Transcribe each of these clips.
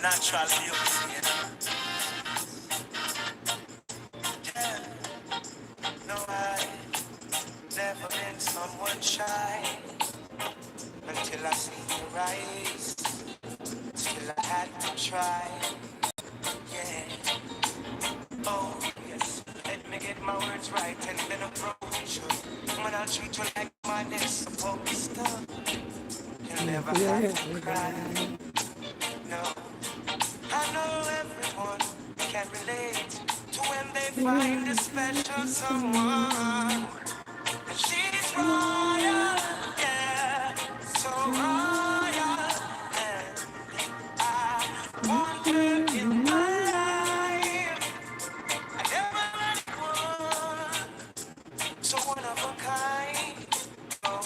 Natural beauty, you know. Yeah. No, I never been someone shy until I see your eyes. Still I had to try. Yeah. Oh, yes. Let me get my words right and then approach you. When I'll treat you like my next supposed to. You'll never have to cry. No. I know everyone can relate to when they find a special someone. And she's royal, yeah, so royal. And I want her in my life. I never met one so one of a kind. Oh,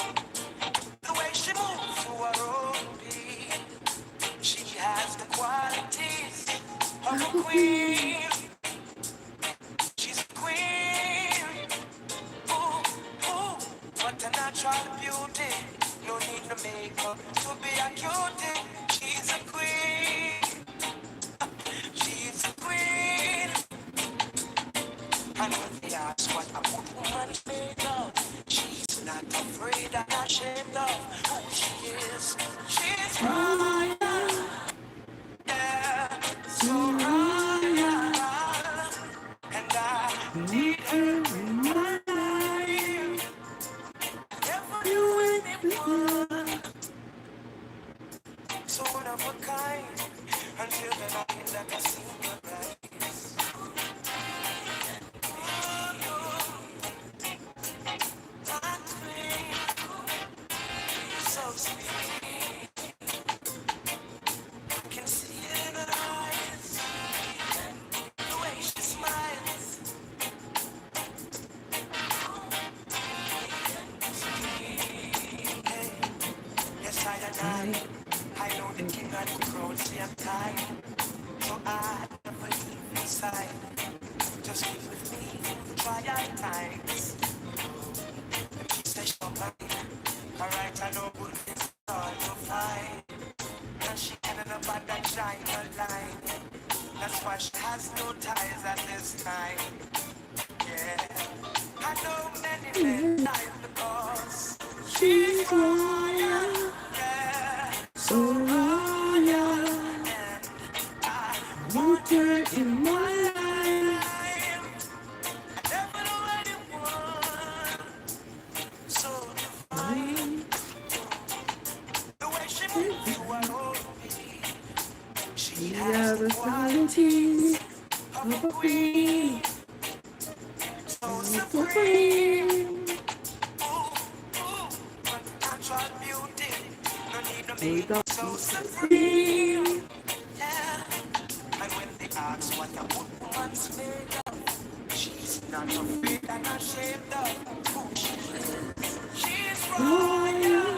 the way she moves to her own beat, she has the qualities of a queen. She's a queen. Ooh, ooh, what a natural beauty. No need no makeup to be a cutie. She's a queen. She's a queen. And when they ask what a good woman's made of, she's not afraid and ashamed of who she is. She's royal, yeah, so royal. And I need her in my life. Never knew anyone so one of a kind until the night that I see your eyes. My queen, so sweet. I can see it in her eyes, the way she smiles. Hey, yes I know the king and the crown same time. So I never leave inside. Just be with me through the trial times. The peace that shall mine. Alright, I know good things are to find. And she ended up at that giant line. That's why she has no ties at this time. Yeah, I know many men die because she's royal. Yeah, so royal. And I want her in my life. I never know anyone so divine. The way she moves to her own beat. She has the qualities of a queen. So supreme. Ooh, ooh, natural beauty. No need no makeup. So supreme. Yeah. And when they ask what a good woman's made of, she's not afraid and ashamed of who she is. She's royal.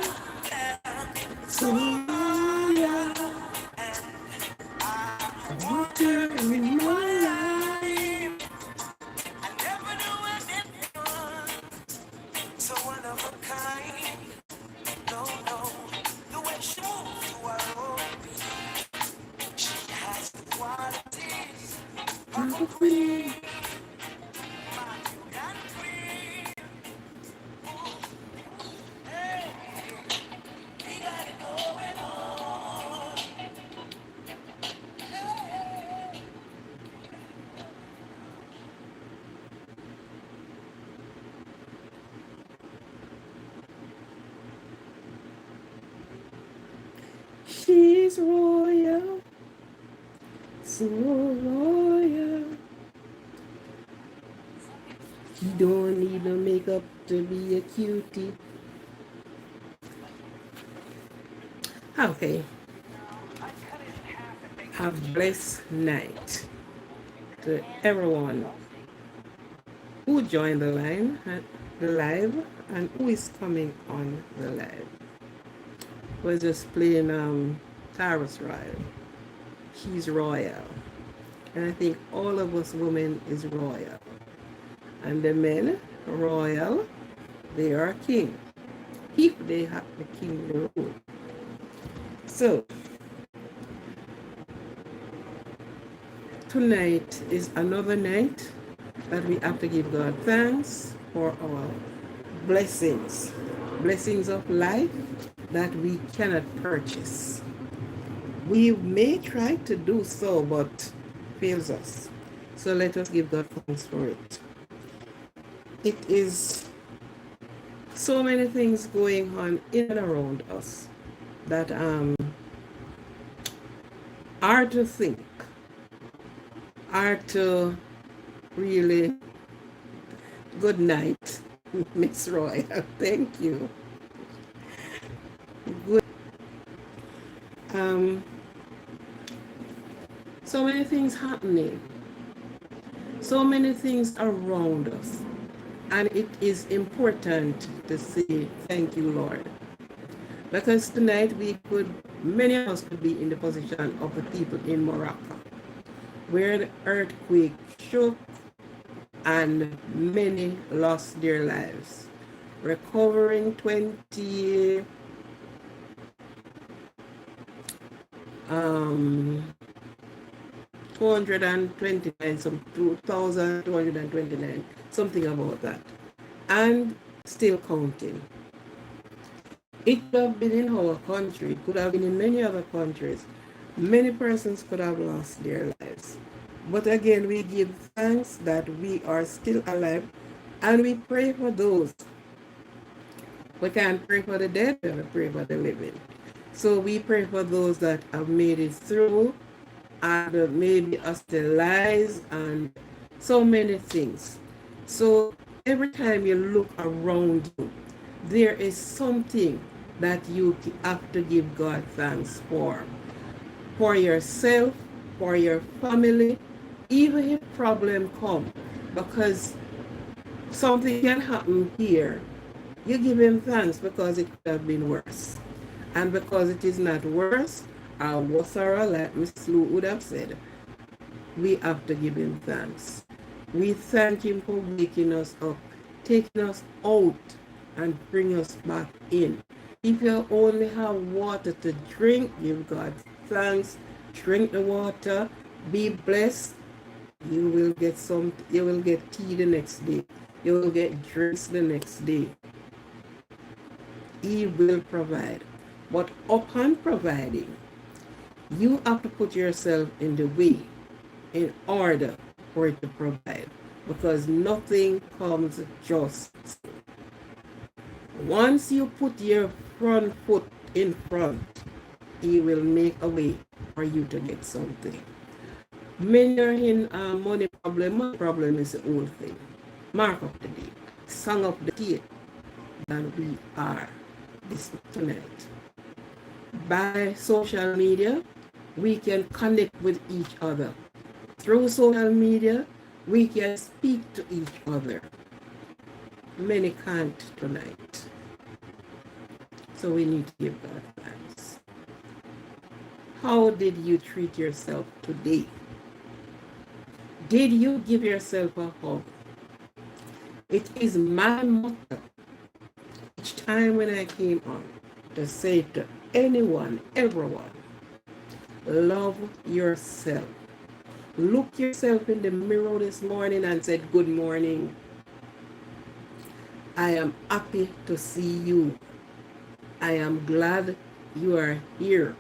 Yeah. So royal. And I want her in my life. I never knew anyone so one of a kind. No, no, the way she moves to her own beat. She has the qualities of a queen. My young queen. Hey, we got it going on. Hey. so royal. You don't need no makeup to be a cutie. Okay, have blessed night to everyone who joined the live, and who is coming on the live. We're just playing Tara's Royal. She's royal. And I think all of us women is royal. And the men, royal, they are king. If they have the king rule. So tonight is another night that we have to give God thanks for our blessings. Blessings of life that we cannot purchase. We may try to do so, but fails us. So let us give God thanks for it. It is so many things going on in and around us that are to think, are to really. Good night, Miss Roy. Thank you. Good. Um, so many things happening, so many things around us, and it is important to say thank you, Lord, because tonight many of us could be in the position of the people in Morocco, where the earthquake shook and many lost their lives. Recovering 229, some 2,229, something about that, and still counting. It could have been in our country, it could have been in many other countries. Many persons could have lost their lives. But again, we give thanks that we are still alive, and we pray for those. We can't pray for the dead, we pray for the living. So we pray for those that have made it through, and maybe hospitalized, and so many things. So every time you look around you, there is something that you have to give God thanks for yourself, for your family, even if problem come, because something can happen here. You give him thanks because it could have been worse. And because it is not worse, or worse, like Miss Lou would have said, we have to give him thanks. We thank him for waking us up, taking us out, and bring us back in. If you only have water to drink, give God thanks. Drink the water, be blessed. You will get tea the next day. You will get drinks the next day. He will provide. But upon providing, you have to put yourself in the way in order for it to provide, because nothing comes just. Once you put your front foot in front, he will make a way for you to get something. Many are in money problem. Money problem is the old thing. Mark of the day, song of the day that we are this tonight. By social media, we can connect with each other. Through social media, we can speak to each other. Many can't tonight. So we need to give God thanks. How did you treat yourself today? Did you give yourself a hug? It is my motto each time when I came on to say to anyone, everyone, love yourself. Look yourself in the mirror this morning and said, good morning. I am happy to see you. I am glad you are here.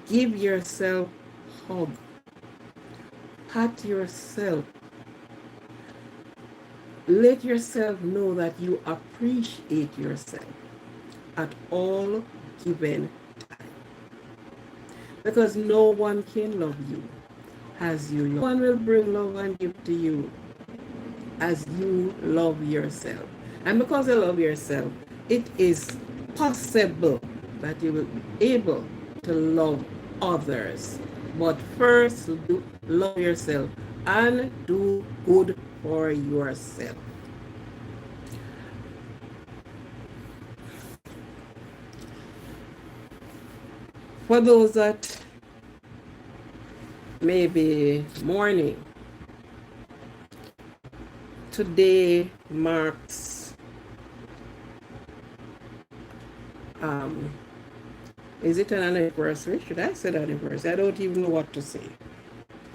Give yourself a hug. Pat yourself. Let yourself know that you appreciate yourself at all given time. because no one can love you as you love. No one will bring love and give to you as you love yourself. And because you love yourself, it is possible that you will be able to love others. But first, do love yourself and do good for yourself. For those that may be mourning, today marks um, is it an anniversary? Should I say anniversary? I don't even know what to say.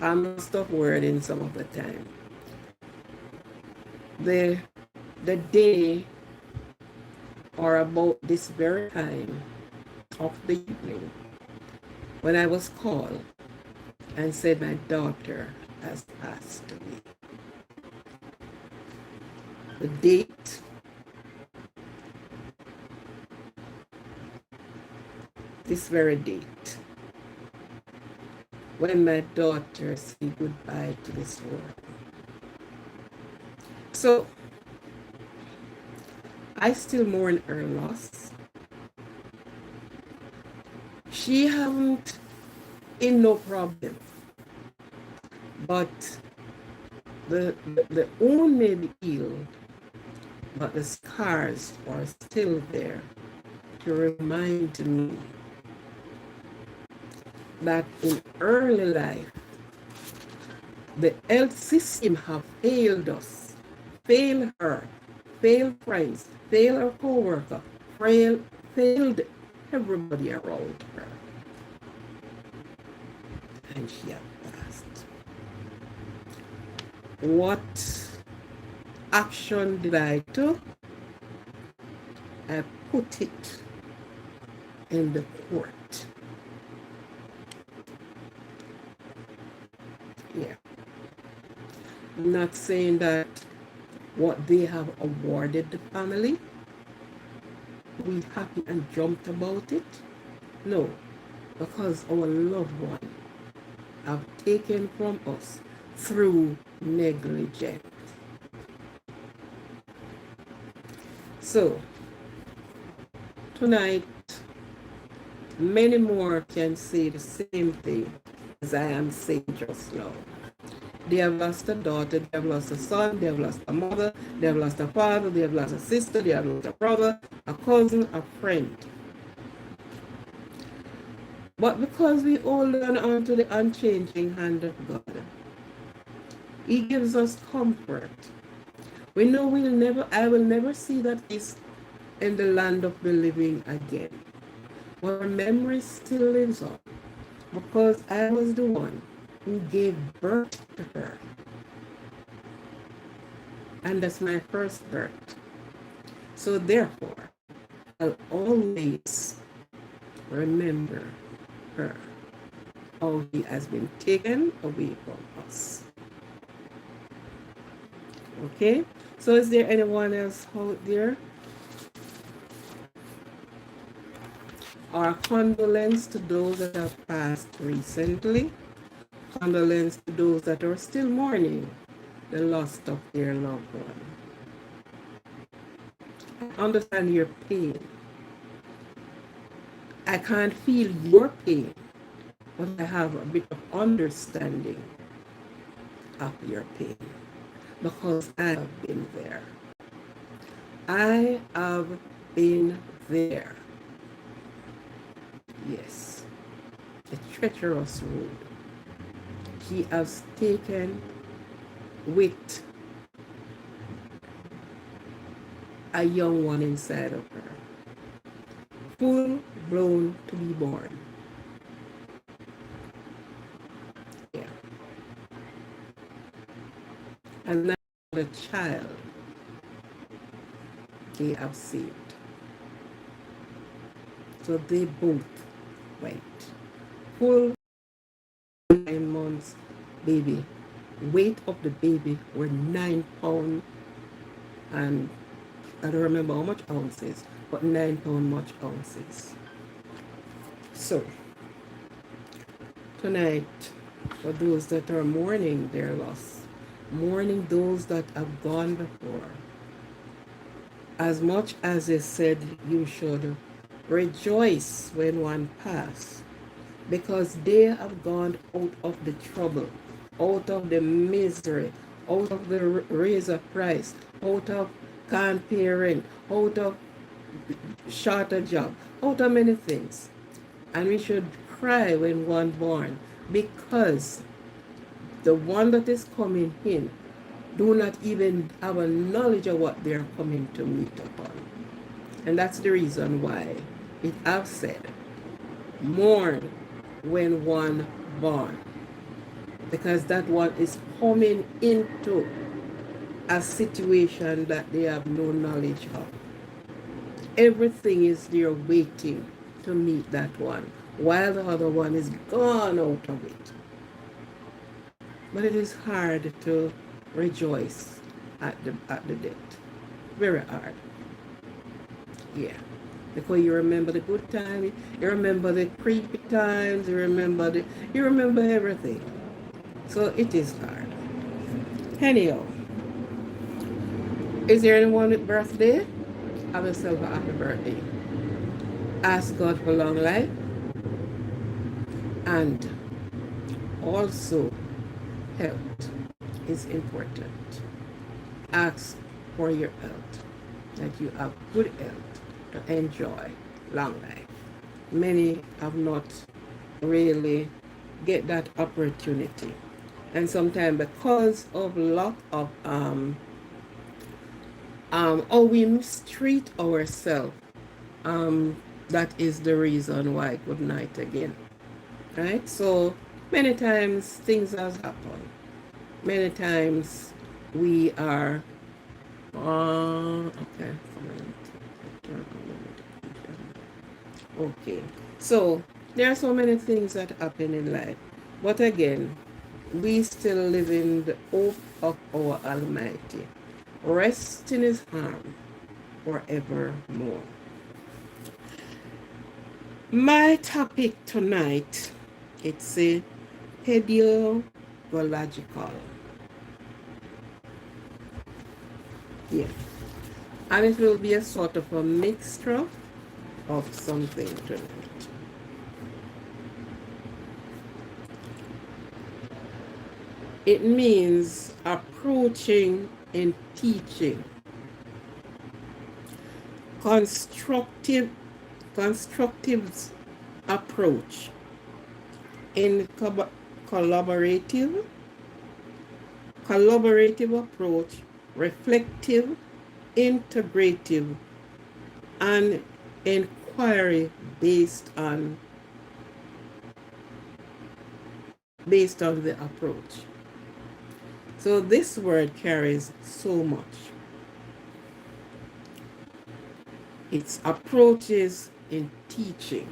I'm lost of wording some of the time. The day or about this very time of the evening when I was called and said my daughter has passed away. The date, this very date, when my daughter said goodbye to this world. So I still mourn her loss. She haven't in no problem, but the wound may be healed, but the scars are still there to remind me that in early life, the health system have failed us, failed her, failed friends, failed her co-worker, failed everybody around her. And she had passed. What action did I do? I put it in the court. Yeah. I'm not saying that what they have awarded the family, we happy and jumped about it. No, because our loved one have taken from us through negligence. So tonight, many more can say the same thing as I am saying just now. They have lost a daughter, they have lost a son, they have lost a mother, they have lost a father, they have lost a sister, they have lost a brother, a cousin, a friend. But because we hold on to the unchanging hand of God, He gives us comfort. We know I will never see that face in the land of the living again. But our memory still lives on because I was the one who gave birth to her. And that's my first birth. So therefore, I'll always remember her, how He has been taken away from us. Okay? So is there anyone else out there? Our condolence to those that have passed recently. Condolence to those that are still mourning the loss of their loved one. I understand your pain. I can't feel your pain, but I have a bit of understanding of your pain because I have been there. I have been there. Yes, a treacherous road. He has taken with a young one inside of her, full blown to be born. Yeah. And now the child they have saved. So they both went. Full 9 months baby. Weight of the baby were 9 pounds and I don't remember how much ounces, but 9 pound much ounces. So tonight, for those that are mourning their loss, mourning those that have gone before, as much as it said you should rejoice when one pass, because they have gone out of the trouble, out of the misery, out of the razor price, out of can't pay rent, out of shorter job, out of many things. And we should cry when one born, because the one that is coming in do not even have a knowledge of what they're coming to meet upon. And that's the reason why it have said, mourn when one born, because that one is coming into a situation that they have no knowledge of. Everything is there waiting to meet that one, while the other one is gone out of it. But it is hard to rejoice at the death. Very hard. Yeah. Because you remember the good times, you remember the creepy times, you remember everything. So it is hard. Anyhow, is there anyone with birthday? Have yourself a happy birthday. Ask God for long life, and also health is important. Ask for your health, that you have good health to enjoy long life. Many have not really get that opportunity, and sometimes because of lack of how we mistreat ourselves, that is the reason why. Good night again. Right? So many times things has happened. Many times we are okay. Okay. So there are so many things that happen in life. But again, we still live in the hope of our Almighty. Rest in his arm forevermore. My topic tonight, it's a pedagogical. Yeah. And it will be a sort of a mixture of something tonight. It means approaching and teaching. Constructive approach in collaborative approach, reflective, integrative, and inquiry based on the approach. So this word carries so much. Its approaches in teaching,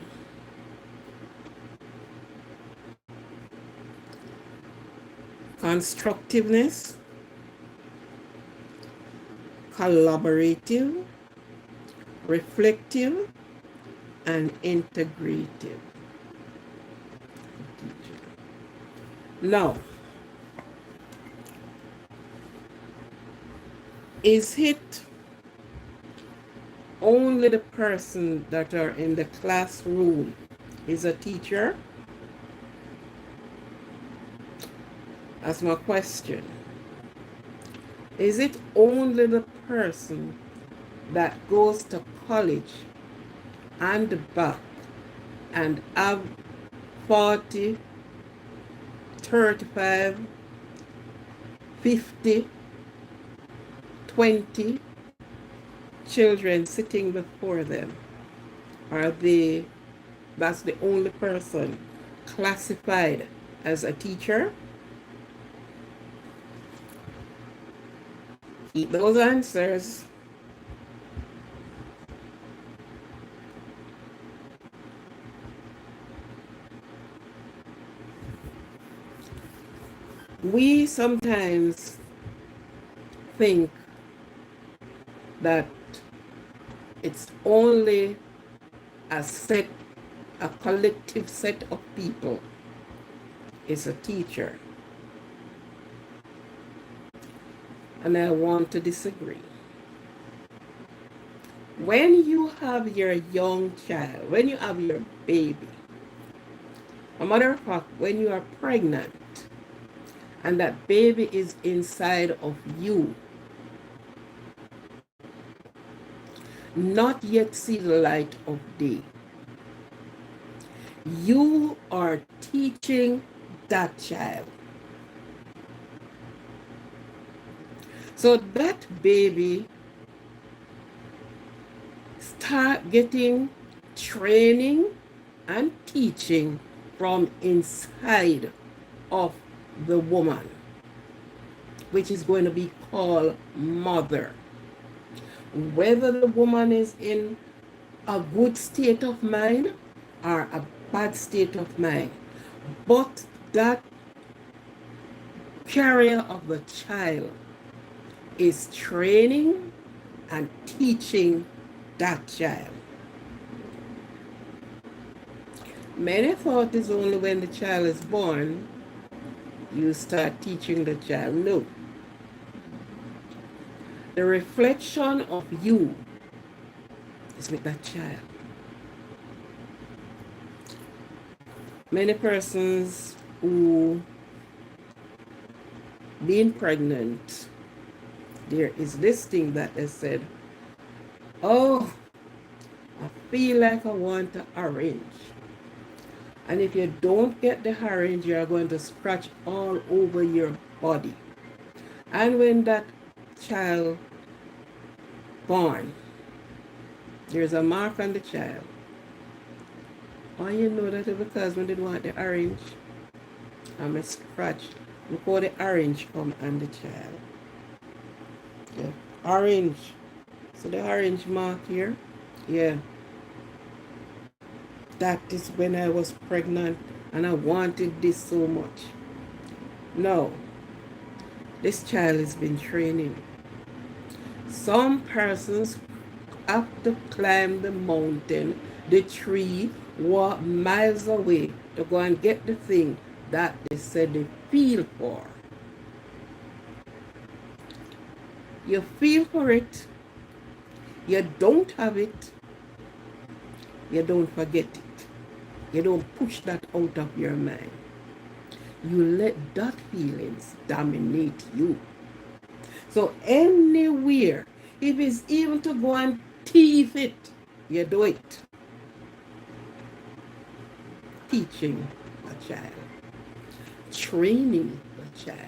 constructiveness, collaborative, reflective, and integrative. Now, is it only the person that are in the classroom is a teacher? That's my question. Is it only the person that goes to college and back and have 40, 35, 50, 20 children sitting before them? That's the only person classified as a teacher? Keep those answers. We sometimes think that it's only a collective set of people is a teacher. And I want to disagree. When you have your young child, when you have your baby, a matter of fact, when you are pregnant and that baby is inside of you, not yet see the light of day, you are teaching that child. So that baby start getting training and teaching from inside of the woman, which is going to be called mother. Whether the woman is in a good state of mind or a bad state of mind, but that carrier of the child is training and teaching that child. Many thought it's only when the child is born you start teaching the child. No. The reflection of you is with that child. Many persons who being pregnant, there is this thing that they said, oh, I feel like I want an orange. And if you don't get the orange, you're going to scratch all over your body. And when that child born, there's a mark on the child. Oh, you know that because when they want the orange, I'm a scratch. Look how the orange come on the child. Yeah. Orange. So the orange mark here, yeah. That is when I was pregnant and I wanted this so much. No. This child has been training. Some persons have to climb the mountain, the tree, walk miles away to go and get the thing that they said they feel for. You feel for it, you don't have it, you don't forget it. You don't push that out of your mind. You let that feelings dominate you. So anywhere, if it's even to go and teeth it, you do it. Teaching a child. Training a child.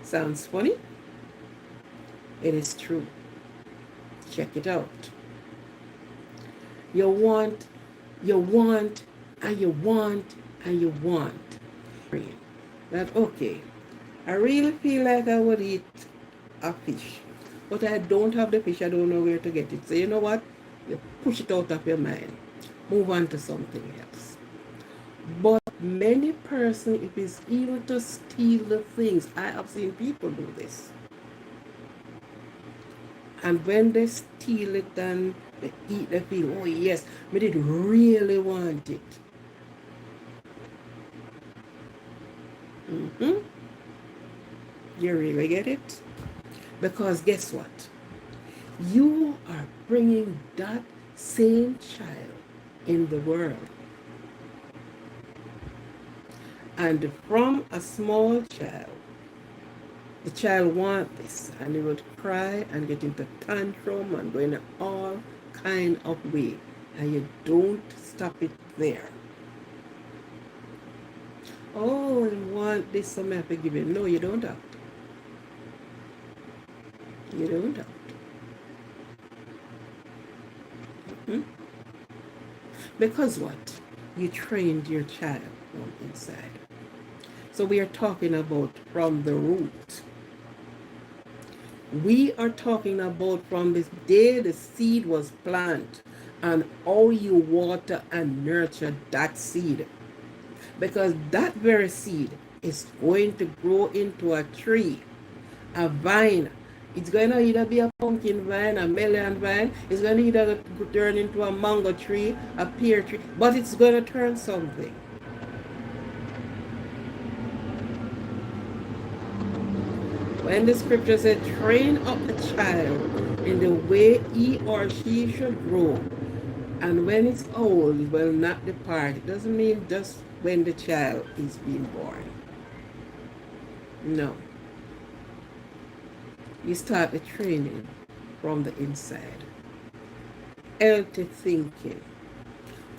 Sounds funny? It is true. Check it out. You want, and you want, and you want. That, okay, I really feel like I would eat a fish, but I don't have the fish, I don't know where to get it. So you know what? You push it out of your mind. Move on to something else. But many persons, if it's even to steal the things, I have seen people do this. And when they steal it and they eat, they feel, oh yes, I did really want it. You really get it? Because guess what? You are bringing that same child in the world. And from a small child, the child wants this, and they would cry and get into tantrum and go in all kind of way, and you don't stop it there. Oh, I want this, so I have to give it. No, you don't have to. You don't have to. Because what? You trained your child from inside. So we are talking about from the root. We are talking about from this day the seed was planted and how you water and nurture that seed. Because that very seed is going to grow into a tree, a vine, It's going to either be a pumpkin vine, a melon vine. It's going to either turn into a mango tree, a pear tree, but it's going to turn something. When the scripture said, train up a child in the way he or she should grow, and when it's old, it will not depart. It doesn't mean just when the child is being born. No. You start the training from the inside. Healthy thinking,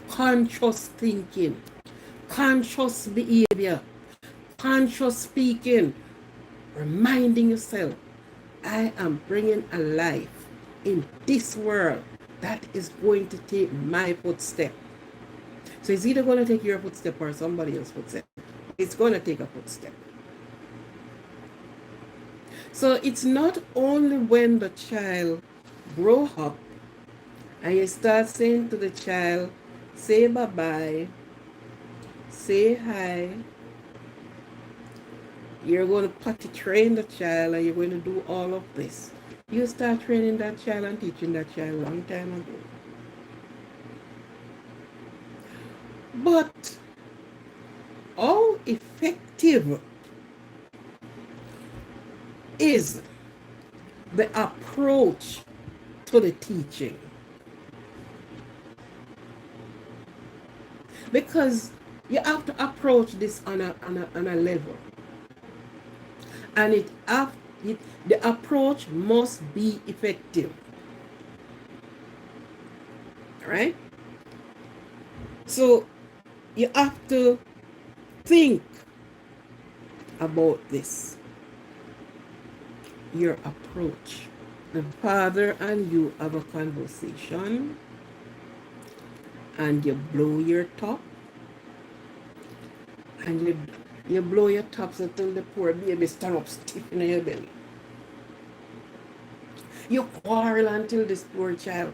conscious thinking, conscious behavior, conscious speaking, reminding yourself, I am bringing a life in this world that is going to take my footstep. So it's either going to take your footstep or somebody else's footstep. It's going to take a footstep. So it's not only when the child grow up and you start saying to the child, say bye-bye, say hi. You're going to potty train the child and you're going to do all of this. You start training that child and teaching that child a long time ago. But how effective is the approach to the teaching? Because you have to approach this on a level. And the approach must be effective. Right? So you have to think about this. Your approach. The father and you have a conversation and you blow your top and you blow your tops until the poor baby stand up stiff in your belly. You quarrel until this poor child.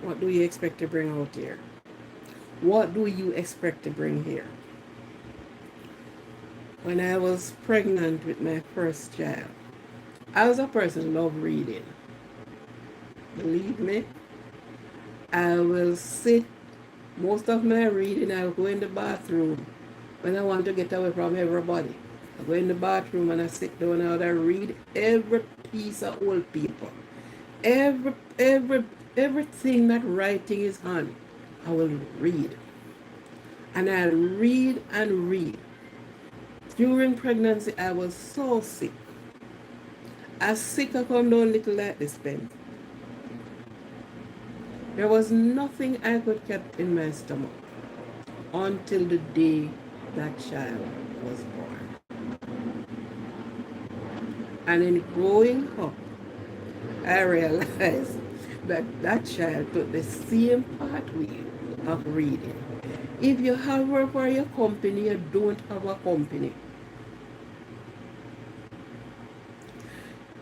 What do you expect to bring out here? What do you expect to bring here? When I was pregnant with my first child, I was a person who loved reading. Believe me, I will sit, most of my reading, I'll go in the bathroom when I want to get away from everybody. I go in the bathroom and I sit down and I read every piece of old paper. Everything that writing is on, I will read. And I'll read and read. During pregnancy, I was so sick. As sick I come down little like this pen. There was nothing I could keep in my stomach until the day that child was born. And in growing up, I realized that that child took the same pathway of reading. If you have her for your company, you don't have a company.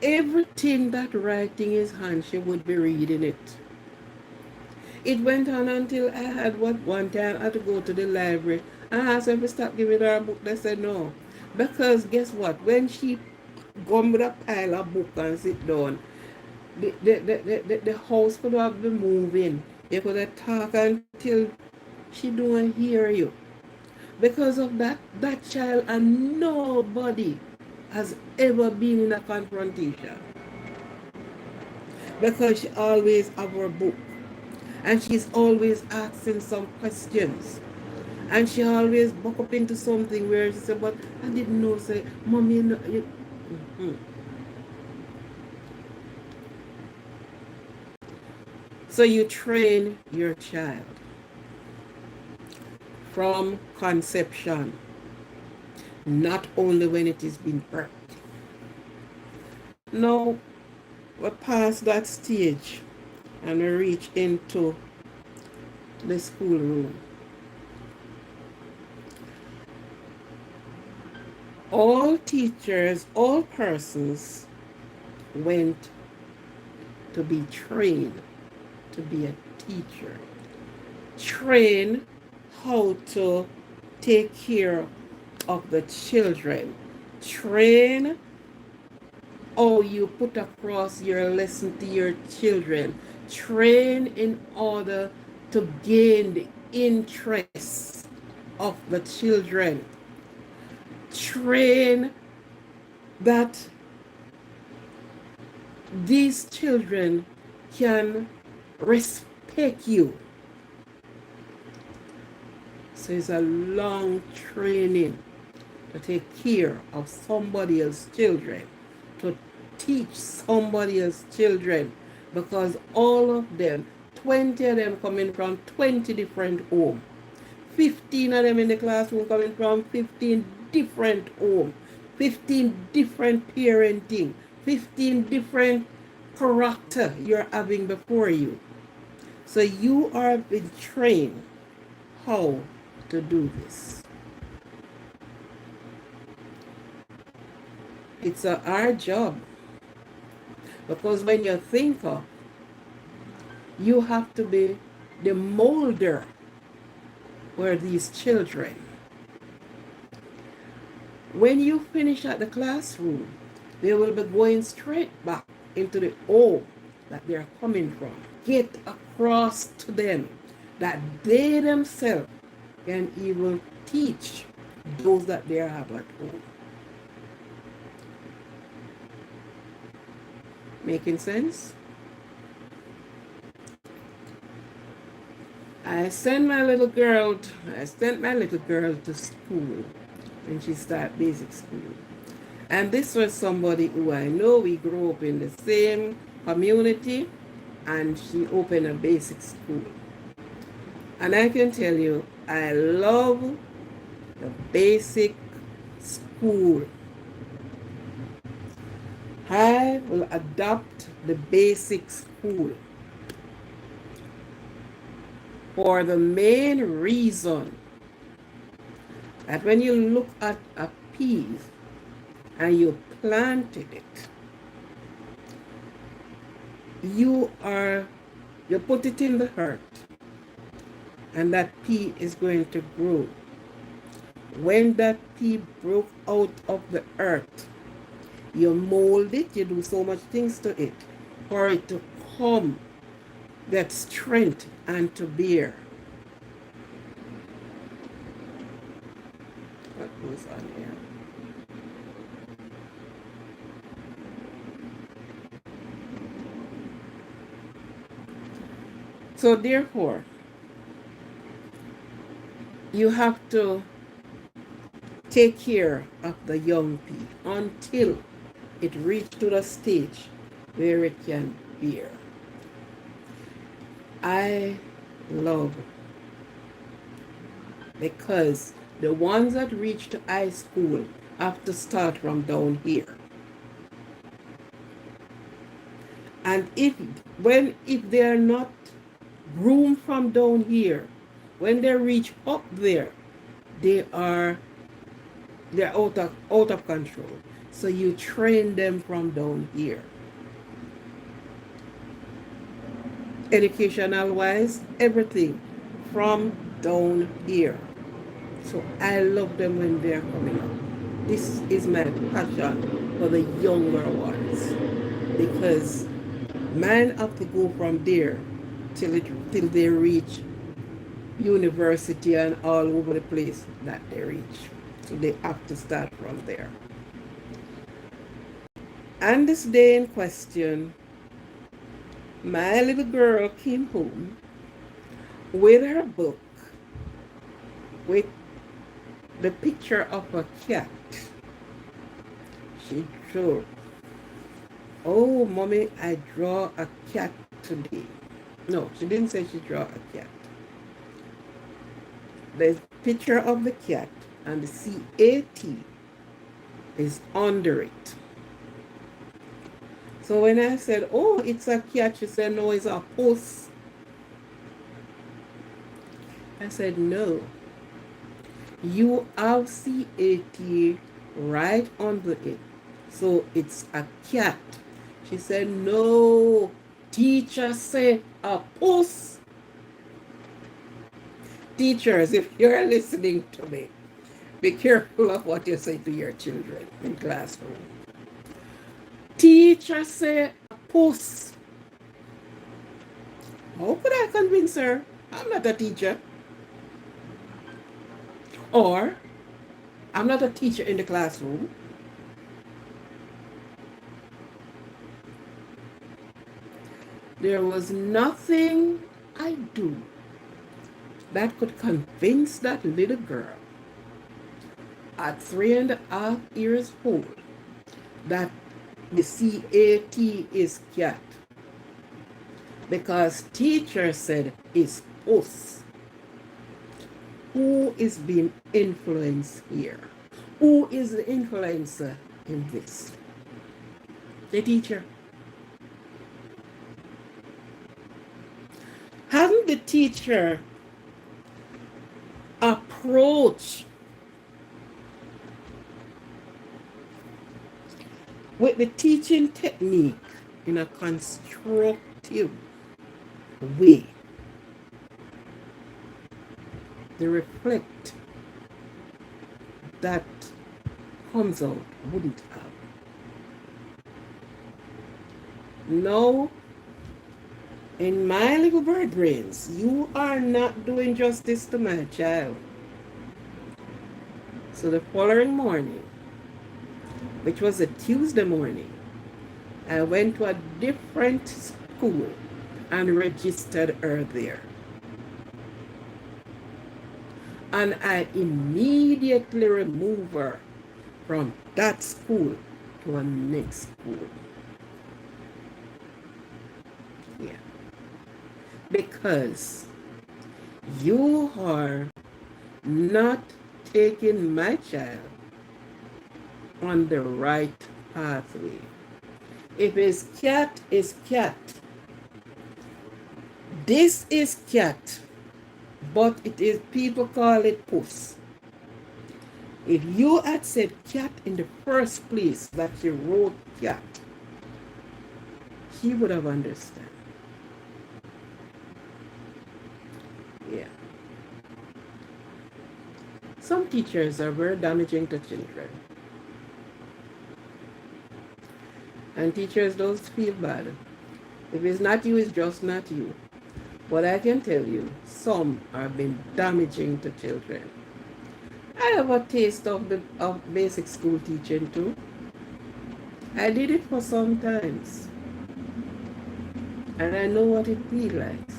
Everything that writing is hand, she would be reading it. It went on until I had one time I had to go to the library and ask them to stop giving her a book. They said no. Because guess what? When she come with a pile of book and sit down, the house could have been moving. You could have talked until she don't hear you. Because of that child and nobody has ever been in a confrontation. Because she always have her book. And she's always asking some questions. And she always buck up into something where she said, but I didn't know, say, Mommy, So you train your child from conception, not only when it is being birthed. Now, we're past that stage and we reach into the schoolroom. All teachers, all persons went to be trained to be a teacher. Train how to take care of the children. Train how you put across your lesson to your children. Train in order to gain the interest of the children. Train that these children can respect you. So it's a long training to take care of somebody else's children, to teach somebody else's children, because all of them, 20 of them coming from 20 different homes. 15 of them in the classroom coming from 15 different homes, 15 different parenting, 15 different character you're having before you. So you are being trained how to do this. It's a hard job, because when you think of, you have to be the molder for these children. When you finish at the classroom, they will be going straight back into the home that they're coming from. Get across to them that they themselves can even teach those that they have at home. Making sense? I sent my little girl to school when she started basic school. And this was somebody who I know, we grew up in the same community, and she opened a basic school. And I can tell you, I love the basic school. I will adopt the basic school for the main reason that when you look at a pea and you planted it, you put it in the earth, and that pea is going to grow. When that pea broke out of the earth, you mold it, you do so much things to it for it to come, that strength, and to bear. What goes on here? So therefore, you have to take care of the young pea until it reaches to the stage where it can bear. I love, because the ones that reach to high school have to start from down here. And if they are not groomed from down here, when they reach up there, they're out of control. So you train them from down here. Educational wise, everything from down here. So I love them when they're coming up. This is my passion for the younger ones, because mine have to go from there till they reach university and all over the place that they reach. So they have to start from there. And this day in question, my little girl came home with her book with the picture of a cat. She drew, "Oh, mommy, I draw a cat today." No, she didn't say she draw a cat. The picture of the cat and the CAT is under it. So when I said, "Oh, it's a cat," she said, "No, it's a puss." I said, "No, you have CAT right under it, so it's a cat." She said, "No, teacher said a puss." Teachers, if you're listening to me, Be careful of what you say to your children in classroom. Teacher say puss. How could I convince her? I'm not a teacher. Or I'm not a teacher in the classroom. There was nothing I do that could convince that little girl at 3.5 years old that the CAT is cat. Because teacher said it's us. Who is being influenced here? Who is the influencer in this? The teacher. Hasn't the teacher approached with the teaching technique in a constructive way? The reflect that comes out wouldn't have. No, in my little bird brains, you are not doing justice to my child. So the following morning, which was a Tuesday morning, I went to a different school and registered her there. And I immediately removed her from that school to a next school. Yeah. Because you are not taking my child on the right pathway. If it's cat, it's cat. This is cat, but it is, people call it puss. If you had said cat in the first place that you wrote cat, he would have understood. Yeah. Some teachers are very damaging to children. And teachers don't feel bad. If it's not you, it's just not you. But I can tell you, some have been damaging to children. I have a taste of basic school teaching too. I did it for some times. And I know what it feels like.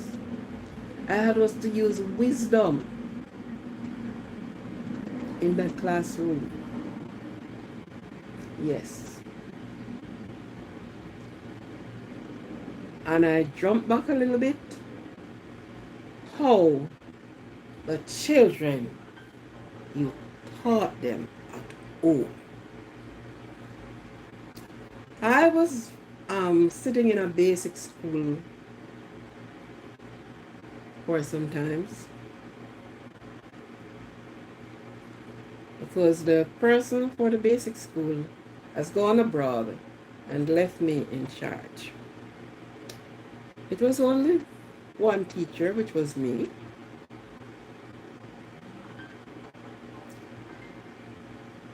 I had us to use wisdom in that classroom. Yes. And I jumped back a little bit. How the children, you taught them at home. I was sitting in a basic school for some times because the person for the basic school has gone abroad and left me in charge. It was only one teacher, which was me.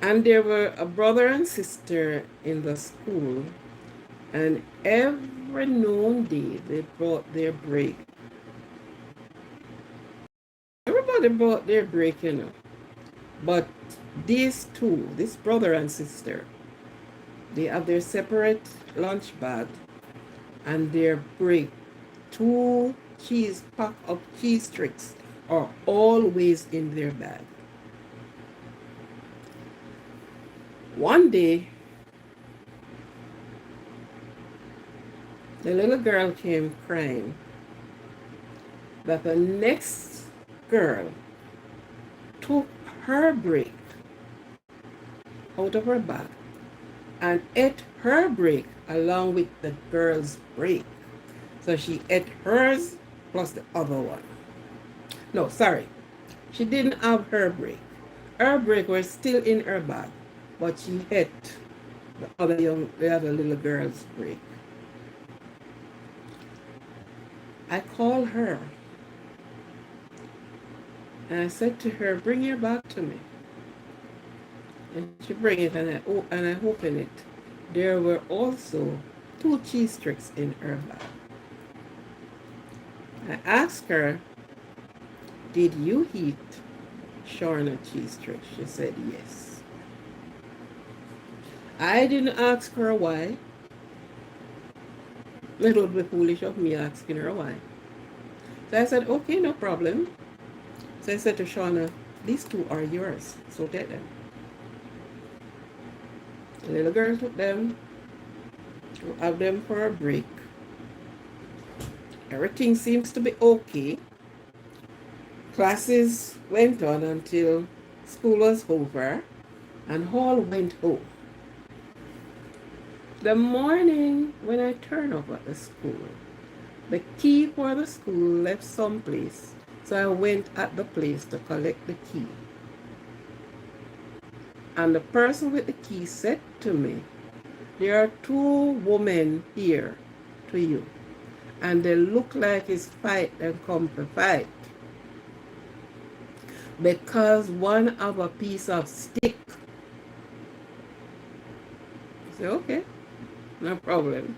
And there were a brother and sister in the school, and every noon day they brought their break. Everybody brought their break, you know. But these two, this brother and sister, they have their separate lunch bag and their break. 2 pack of cheese tricks are always in their bag. One day, the little girl came crying that the next girl took her break out of her bag and ate her break along with the girl's break. So she ate hers plus the other one. No, sorry. She didn't have her break. Her break was still in her bag, but she ate the other little girl's break. I called her and I said to her, bring your bag to me. And she bring it and I open it. There were also 2 cheese sticks in her bag. I asked her, "Did you eat Shorna cheese sticks?" She said yes. I didn't ask her why. It would be foolish of me asking her why. So I said, okay, no problem. So I said to Shauna, these 2 are yours, so take them. The little girl took them, have them for a break. Everything seems to be okay. Classes went on until school was over and all went home. The morning when I turned up at the school, the key for the school left someplace, so I went at the place to collect the key. And the person with the key said to me, "There are 2 women here to you, and they look like it's fight and come to fight. Because one have a piece of stick." I said, okay, no problem.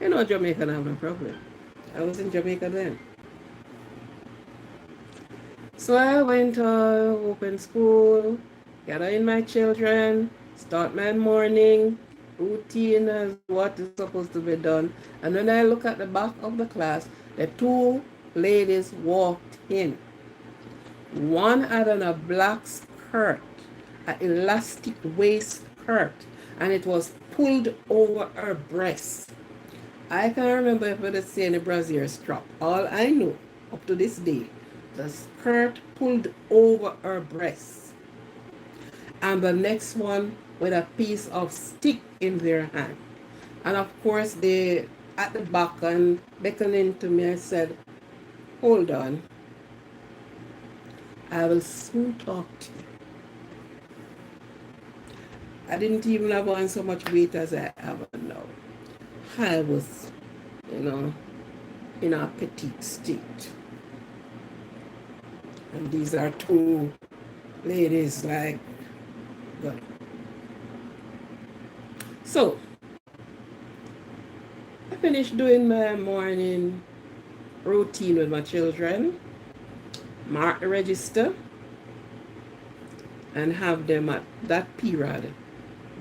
You know, Jamaica don't have no problem. I was in Jamaica then. So I went to open school, gather in my children, start my morning routine as what is supposed to be done. And when I look at the back of the class, the 2 ladies walked in. One had on a black skirt, an elastic waist skirt, and it was pulled over her breast. I can't remember if it was any brassiere strap. All I know up to this day, the skirt pulled over her breast. And the next one with a piece of stick in their hand. And of course, they at the back and beckoning to me, I said, hold on, I will soon talk to you. I didn't even have on so much weight as I have now. I was, you know, in a petite state. And these are 2 ladies like God. So I finished doing my morning routine with my children, mark the register, and have them at that period.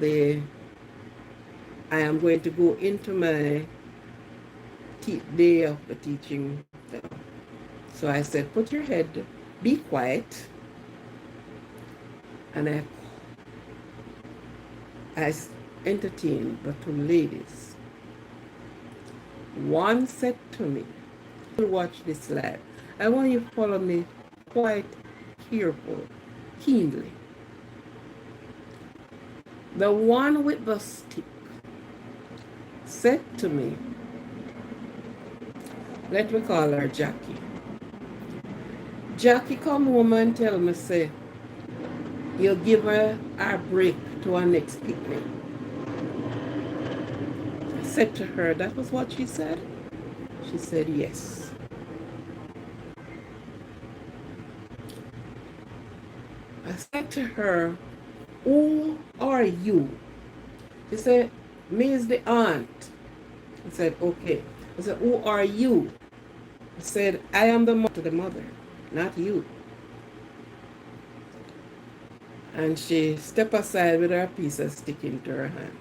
I am going to go into my day of the teaching. So I said, put your head, be quiet, and I entertained the 2 ladies. One said to me, watch this live. I want you to follow me quite careful, keenly. The one with the stick said to me, let me call her Jackie. Jackie come home and tell me, say, you'll give her a break to our next picnic. I said to her, that was what she said? She said, yes. I said to her, who are you? She said, me is the aunt. I said, okay. I said, who are you? I said, I am the mother, not you. And she stepped aside with her piece of stick into her hand.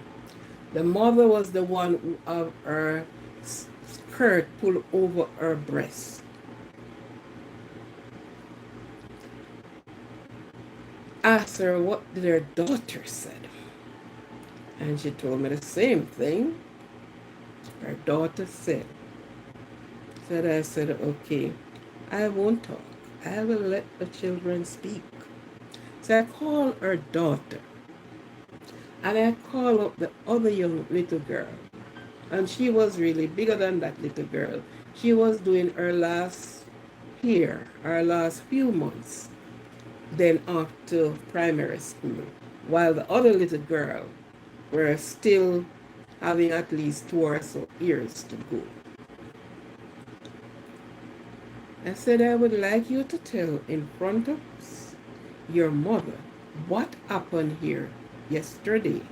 The mother was the one who had her skirt pulled over her breast. Asked her what did her daughter said. And she told me the same thing her daughter said. I said, okay, I won't talk. I will let the children speak. So I called her daughter. And I called up the other young little girl. And she was really bigger than that little girl. She was doing her last year, her last few months, then off to primary school, while the other little girl were still having at least 2 or so years to go. I said, I would like you to tell in front of your mother what happened here yesterday.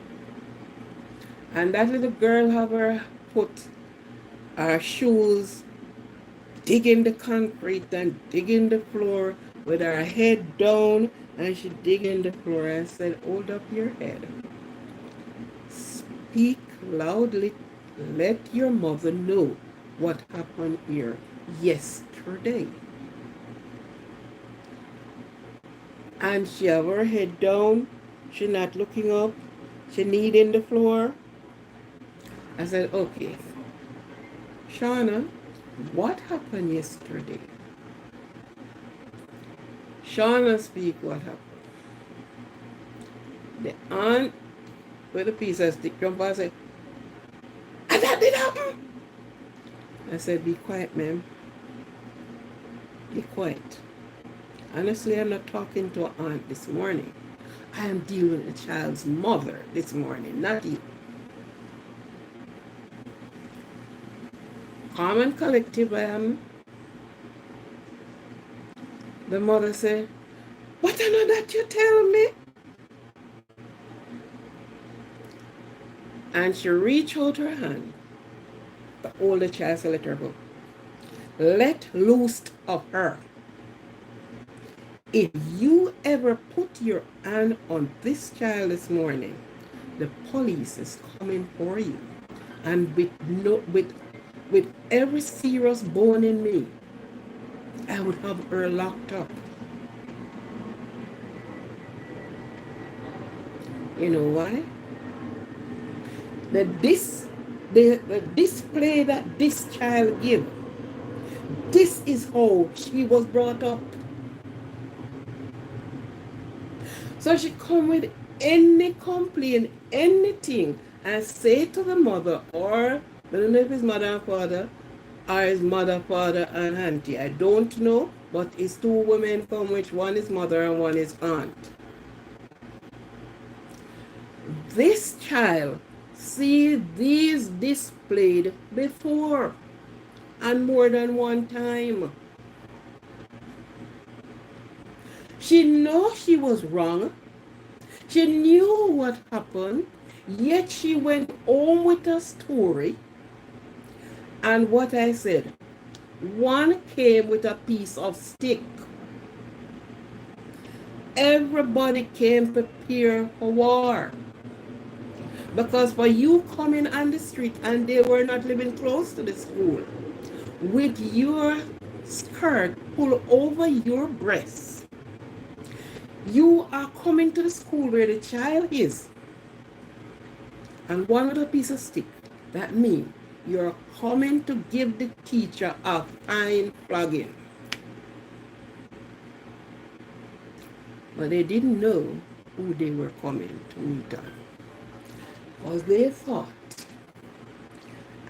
And that little girl have her put her shoes digging the concrete and digging the floor with her head down, and she digging the floor. I said, hold up your head. Speak loudly. Let your mother know what happened here yesterday. And she have her head down. She not looking up. She kneading the floor. I said, okay, Shauna, what happened yesterday? Shauna speak what happened. The aunt with a piece of stick jump and say, and that did happen. I said, be quiet, ma'am. Be quiet. Honestly, I'm not talking to an aunt this morning. I am dealing with the child's mother this morning, not you. Calm and collective I am. The mother said, what I know that you tell me? And she reached out her hand. The older child said, let her go. Let loose of her. If you ever put your hand on this child this morning, the police is coming for you. And with every serious bone in me, I would have her locked up. You know why? The display that this child give, this is how she was brought up. So she come with any complaint, anything, and say to the mother, or I don't know if it's mother and father, or it's mother, father, and auntie. I don't know, but it's two women from which one is mother and one is aunt. This child see these displayed before and more than one time. She knows she was wrong. She knew what happened, yet she went home with a story. And what I said, one came with a piece of stick. Everybody came prepared for war. Because for you coming on the street and they were not living close to the school, with your skirt pulled over your breast, you are coming to the school where the child is, and one with a piece of stick. That means you're coming to give the teacher a fine flogging. But they didn't know who they were coming to meet on. Because they thought,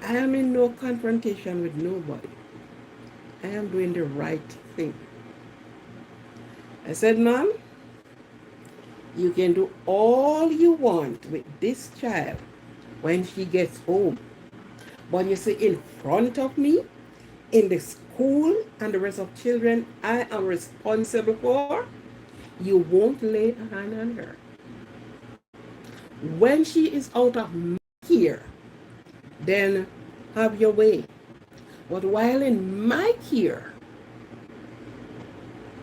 I am in no confrontation with nobody. I am doing the right thing. I said, Mom, you can do all you want with this child when she gets home. But you see, in front of me, in the school and the rest of children I am responsible for, you won't lay a hand on her. When she is out of here, then have your way. But while in my care,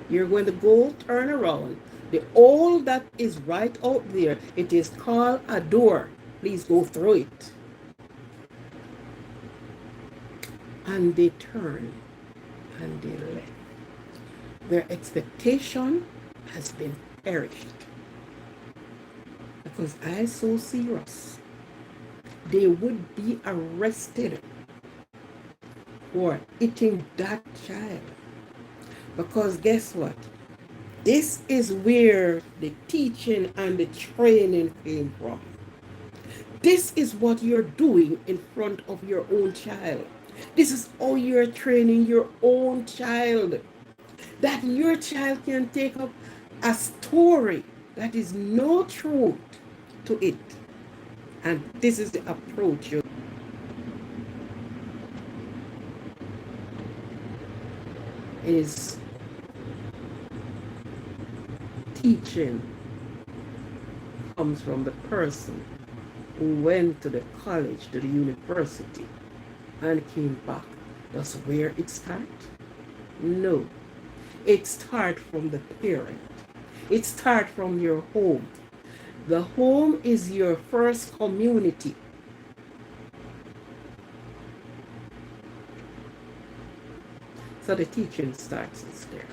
you're going to go turn around. The hole that is right out there, it is called a door. Please go through it. And they turned and they left. Their expectation has been perished. Because I so serious. They would be arrested for hitting that child. Because guess what? This is where the teaching and the training came from. This is what you're doing in front of your own child. This is how you're training your own child. That your child can take up a story that is no truth to it. And this is the approach you is teaching comes from the person who went to the college, to the university, and came back. That's where it starts? No. It starts from the parent. It starts from your home. The home is your first community. So the teaching starts there.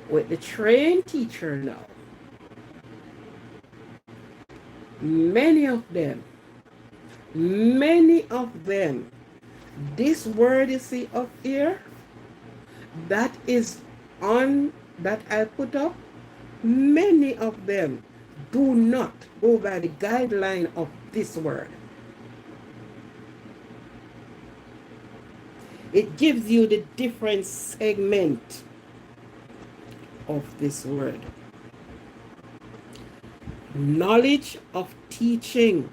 With the trained teacher now, many of them, this word you see up here, that is on, that I put up, many of them do not go by the guideline of this word. It gives you the different segment of this word. Knowledge of teaching.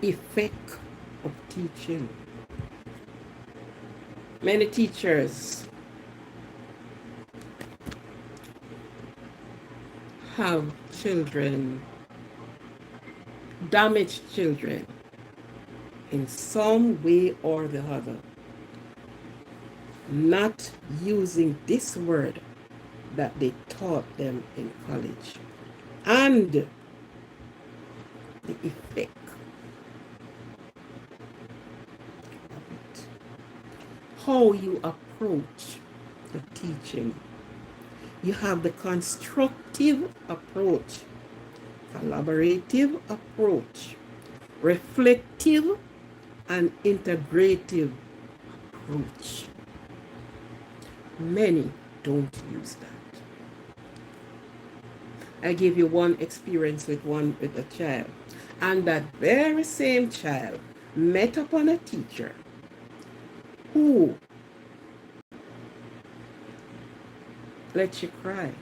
Effect of teaching. Many teachers have children, damaged children in some way or the other, not using this word that they taught them in college, and the effect of it. How you approach the teaching. You have the constructive approach, collaborative approach, reflective and integrative approach. Many don't use that. I give you one experience with a child, and that very same child met upon a teacher who let you cry.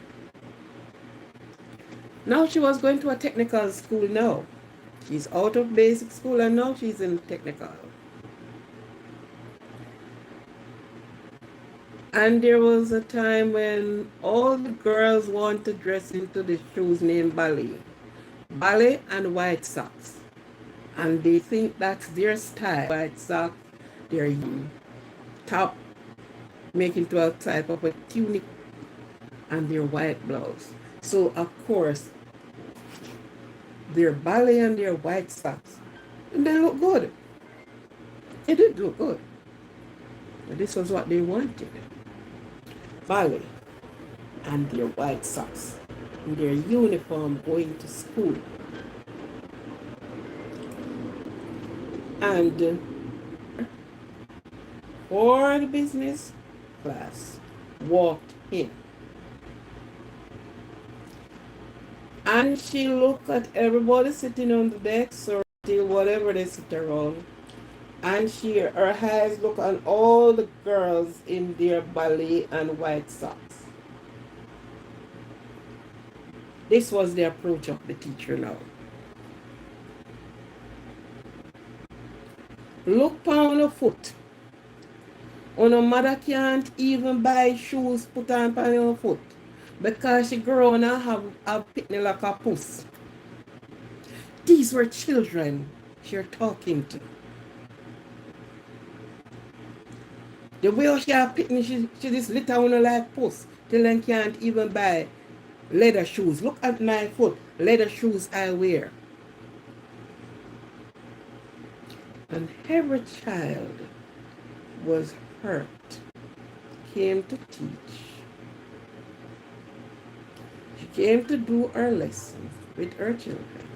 Now she was going to a technical school now. She's out of basic school and now she's in technical. And there was a time when all the girls want to dress into the shoes named ballet. Ballet and white socks. And they think that's their style. White socks, their top, make into a type of a tunic, and their white blouse. So of course, their ballet and their white socks, and they look good. They did look good. But this was what they wanted. Ballet and their white socks in their uniform going to school. And for the business class walked in. And she looked at everybody sitting on the decks or whatever they sit around. And her eyes look on all the girls in their ballet and white socks. This was the approach of the teacher now. Look on her foot. On her mother can't even buy shoes put on her foot because she grown and have a pitney like a puss. These were children she's talking to. The way she have pitney, she just little one like puss. Children can't even buy leather shoes. Look at my foot, leather shoes I wear. And every child was hurt, came to teach. She came to do her lessons with her children.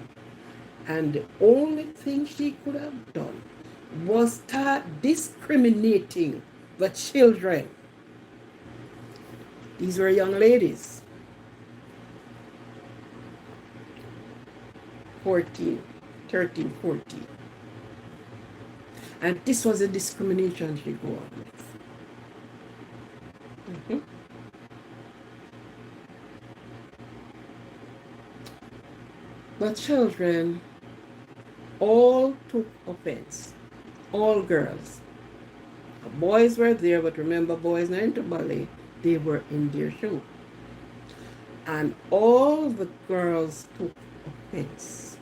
And the only thing she could have done was start discriminating the children. These were young ladies, 13, 14. And this was a discrimination she grew up with. But children all took offense, all girls. Boys were there, but remember, boys not into ballet. They were in their show. And all the girls took offense.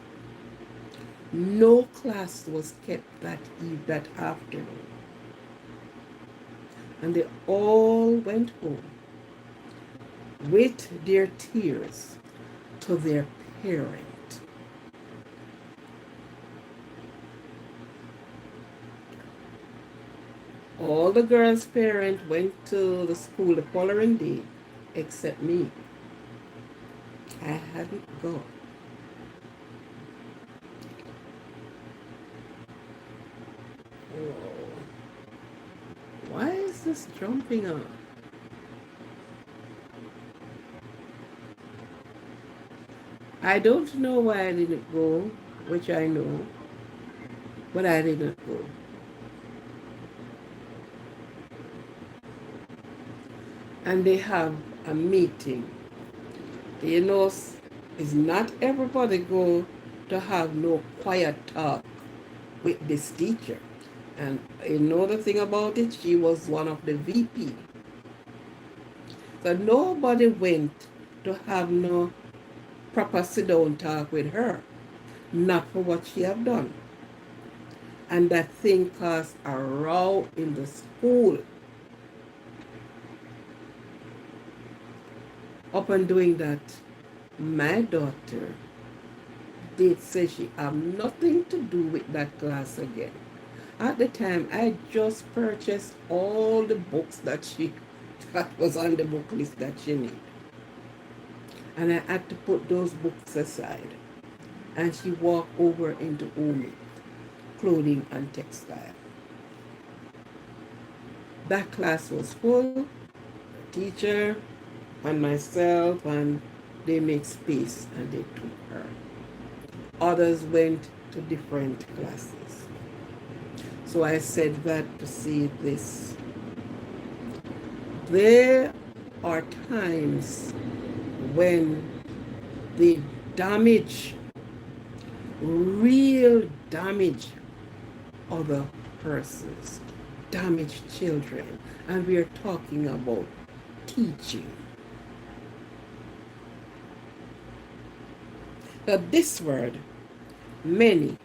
No class was kept that afternoon. And they all went home with their tears to their parent. All the girls' parents went to the school the following day, except me. I hadn't gone. Whoa. Why is this jumping up? I don't know why I didn't go, which I know, but I didn't go. And they have a meeting. You know, it's not everybody go to have no quiet talk with this teacher. And you know the thing about it, she was one of the VP. So nobody went to have no proper sit down talk with her. Not for what she have done. And that thing caused a row in the school. Upon doing that, my daughter did say she have nothing to do with that class again. At the time, I just purchased all the books that was on the book list that she needed. And I had to put those books aside. And she walked over into Umi, clothing and textile. That class was full, the teacher and myself, and they made space and they took her. Others went to different classes. So I said that to say this. There are times when the damage, real damage other persons, damage children, and we are talking about teaching. But this word, many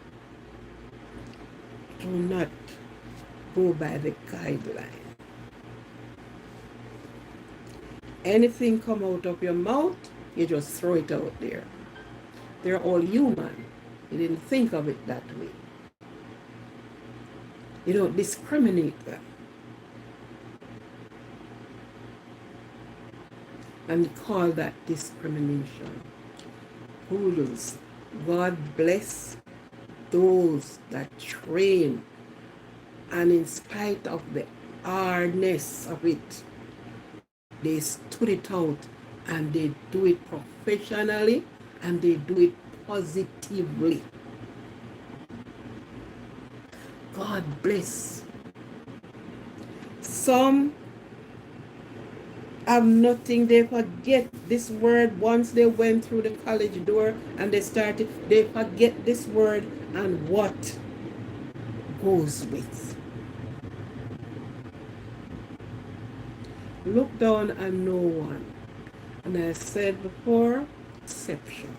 do not go by the guideline. Anything come out of your mouth, you just throw it out there. They're all human. You didn't think of it that way. You don't discriminate them. And call that discrimination. Poodles. God bless those that train, and in spite of the hardness of it, they stood it out and they do it professionally and they do it positively. God bless. Some have nothing. They forget this word once they went through the college door and they forget this word and what goes with. Look down on no one. And I said before, exception.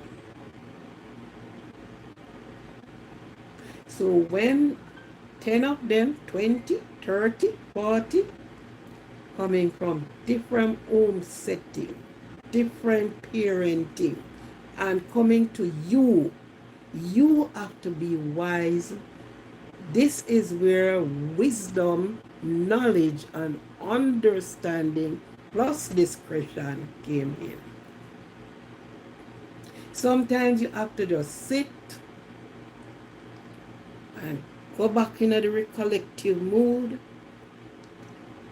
So when 10 of them, 20, 30, 40, coming from different home setting, different parenting, and coming to you, you have to be wise. This is where wisdom, knowledge, and understanding plus discretion came in. Sometimes you have to just sit and go back into the recollective mood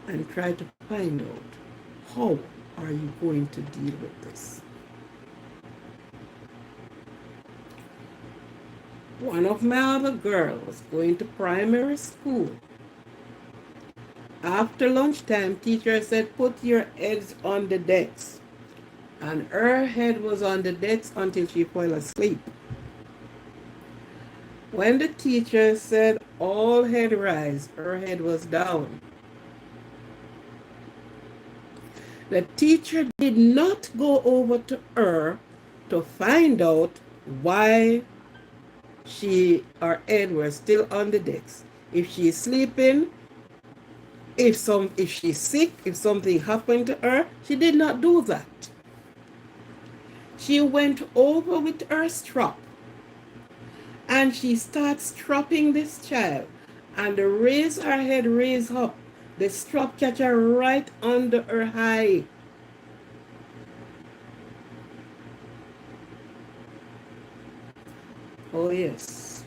and try to find out how are you going to deal with this. One of my other girls going to primary school. After lunchtime, teacher said, put your heads on the decks. And her head was on the decks until she fell asleep. When the teacher said, all head rise, her head was down. The teacher did not go over to her to find out why she or Ed were still on the decks. If she's sleeping, if she's sick, if something happened to her, she did not do that. She went over with her strap and she starts strapping this child and raise her head raised up. The strap catch her right under her eye. Oh yes.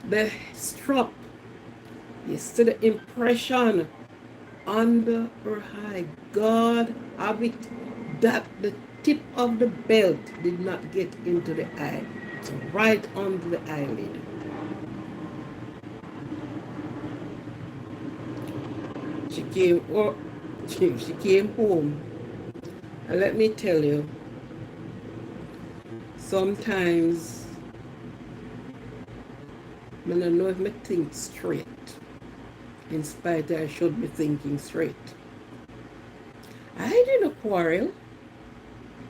The strap, you see the impression under her eye. God have it that the tip of the belt did not get into the eye. It's right under the eyelid. She came, oh, she came home. And let me tell you, sometimes I don't know if I think straight. In spite I should be thinking straight. I didn't quarrel.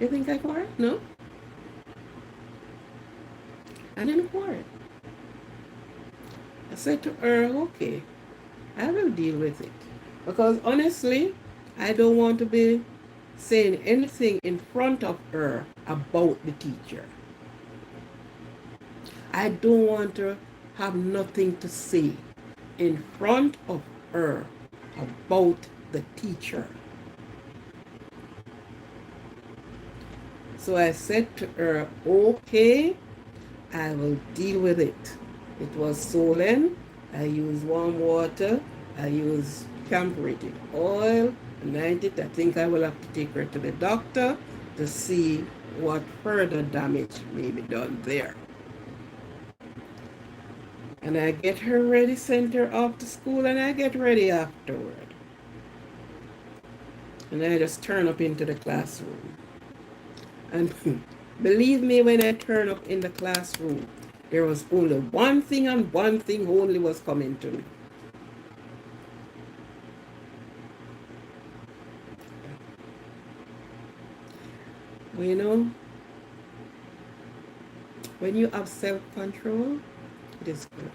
You think I quarrel? No. I didn't quarrel. I said to her, okay, I will deal with it. Because honestly, I don't want to be saying anything in front of her about the teacher. I don't want to have nothing to say in front of her about the teacher. So I said to her, okay, I will deal with it. It was swollen. I used warm water. I used camphorated oil, anoint it. I think I will have to take her to the doctor to see what further damage may be done there. And I get her ready, send her off to school, and I get ready afterward. And I just turn up into the classroom. And believe me, when I turn up in the classroom, there was only one thing and one thing only was coming to me. Well, you know, when you have self-control, it is good.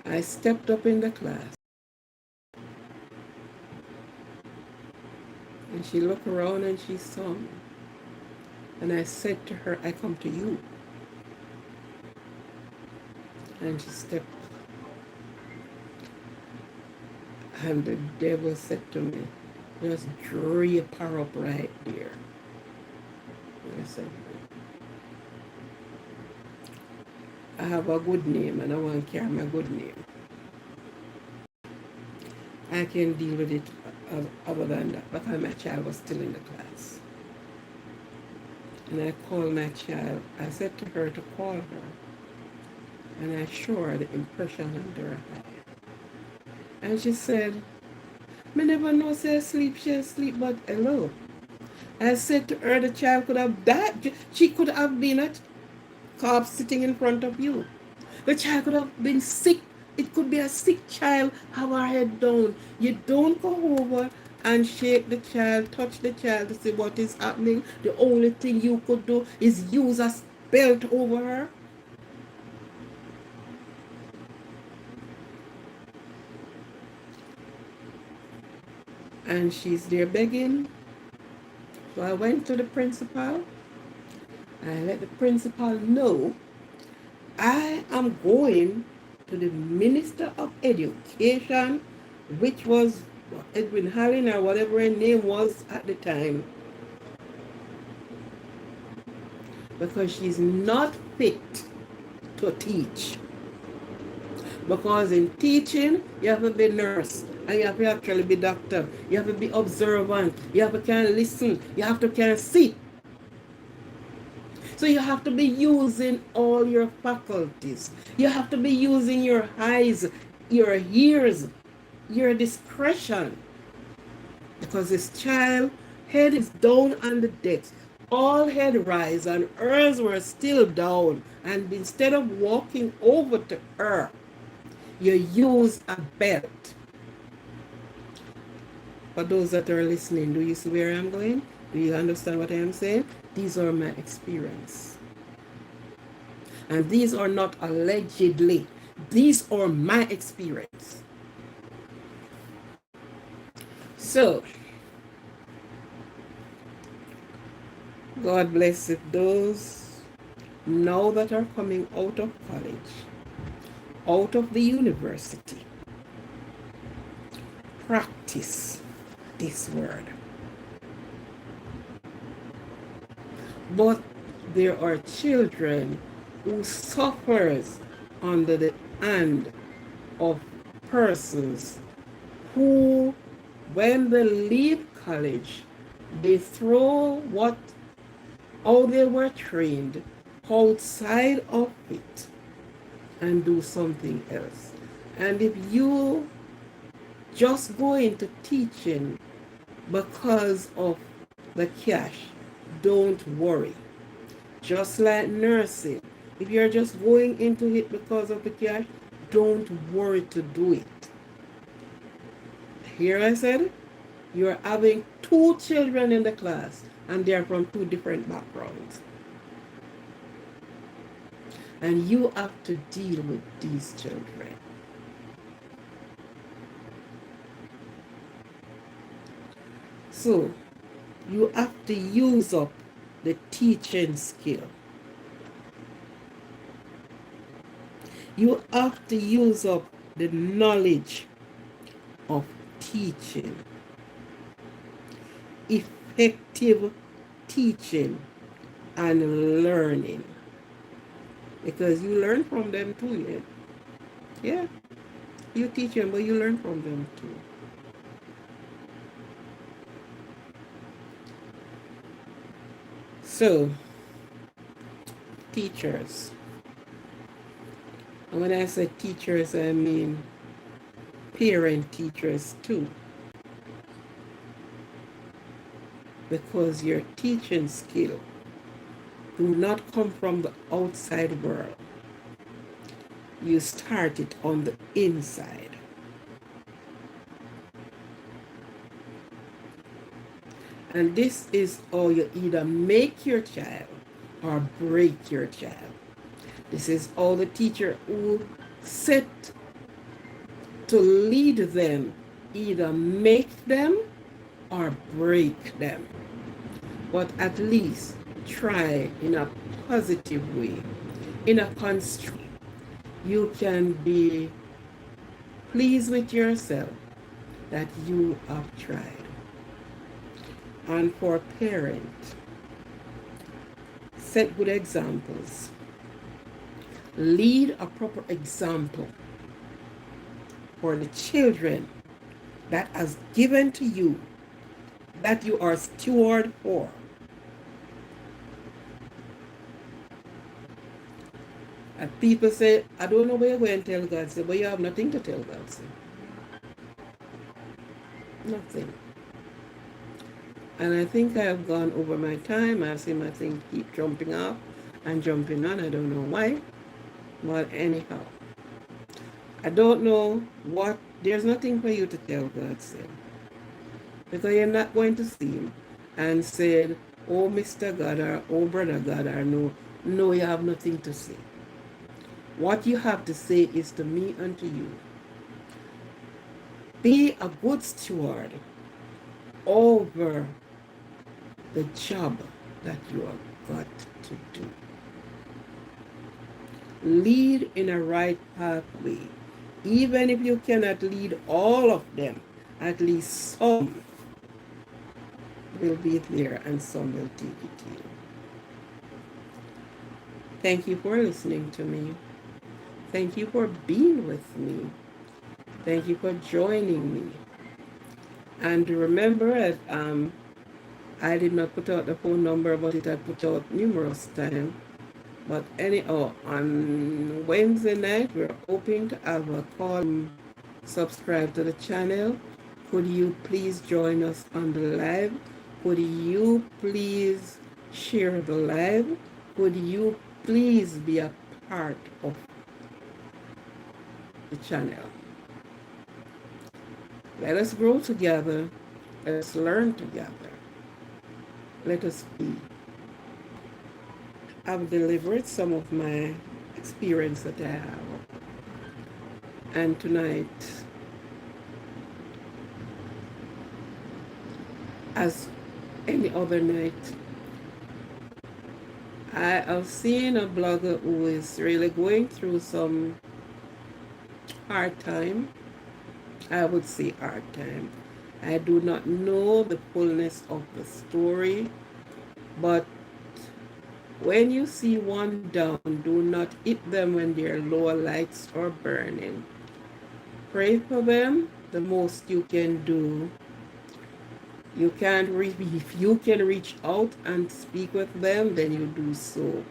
I stepped up in the class and she looked around and she saw me. And I said to her, I come to you. And she stepped. And the devil said to me, just drape her up right there. And I said, I have a good name and I want to carry my good name. I can deal with it other than that, because my child was still in the class. And I called my child. I said to her to call her. And I showed her the impression under her eye. And she said, me never know say sleep, she sleep, but hello. I said to her the child could have died. She could have been a corpse sitting in front of you. The child could have been sick. It could be a sick child, have her head down. You don't go over and shake the child, touch the child to see what is happening. The only thing you could do is use a belt over her. And she's there begging. So I went to the principal. I let the principal know I am going to the Minister of Education, which was Edwin Hallin or whatever her name was at the time, because she's not fit to teach. Because in teaching, you have to be nurse, and you have to actually be doctor. You have to be observant. You have to can listen. You have to can see. So you have to be using all your faculties. You have to be using your eyes, your ears, your discretion. Because this child head is down on the desk. all had rise and hers were still down, and instead of walking over to her, you use a belt. For those that are listening, do you see where I'm going? Do you understand what I am saying? These are my experience. And these are not allegedly. These are my experience. So, God bless it, those now that are coming out of college, out of the university. Practice this word. But there are children who suffers under the hand of persons who, when they leave college, they throw what how they were trained outside of it and do something else. And if you just go into teaching because of the cash, don't worry. Just like nursing, if you're just going into it because of the cash, don't worry to do it. Here I said, you're having two children in the class and they're from two different backgrounds. And you have to deal with these children. So you have to use up the teaching skill. You have to use up the knowledge of teaching. Effective teaching and learning. Because you learn from them too, yeah. You teach them, but you learn from them too. So, teachers. And when I say teachers, I mean parent teachers too. Because your teaching skill do not come from the outside world. You start it on the inside. And this is how you either make your child or break your child. This is how the teacher who set to lead them either make them or break them. But at least try in a positive way, in a constructive. You can be pleased with yourself that you have tried. And for parents, set good examples. Lead a proper example for the children that has given to you, that you are steward for. And people say, I don't know where you're going to tell God, say, but you have nothing to tell God, say. Nothing. And I think I have gone over my time. I've seen my thing keep jumping up and jumping on. I don't know why. But anyhow, I don't know what, there's nothing for you to tell God, say. Because you're not going to see him and say, oh, Mr. God, or oh, Brother God, or no, you have nothing to say. What you have to say is to me and to you. Be a good steward over the job that you have got to do. Lead in a right pathway. Even if you cannot lead all of them, at least some will be there and some will take it to you. Thank you for listening to me. Thank you for being with me. Thank you for joining me. And remember, I did not put out the phone number, but it had put out numerous times. But anyhow, on Wednesday night, we're hoping to have a call. Subscribe to the channel. Could you please join us on the live? Could you please share the live. Could you please be a part of the channel? Let us grow together. Let us learn together. Let us be. I've delivered some of my experience that I have. And tonight, as any other night, I have seen a blogger who is really going through some hard time. I would say hard time. I do not know the fullness of the story, but when you see one down, do not hit them when their lower lights are burning. Pray for them the most you can do. You can't if you can reach out and speak with them, then you do so.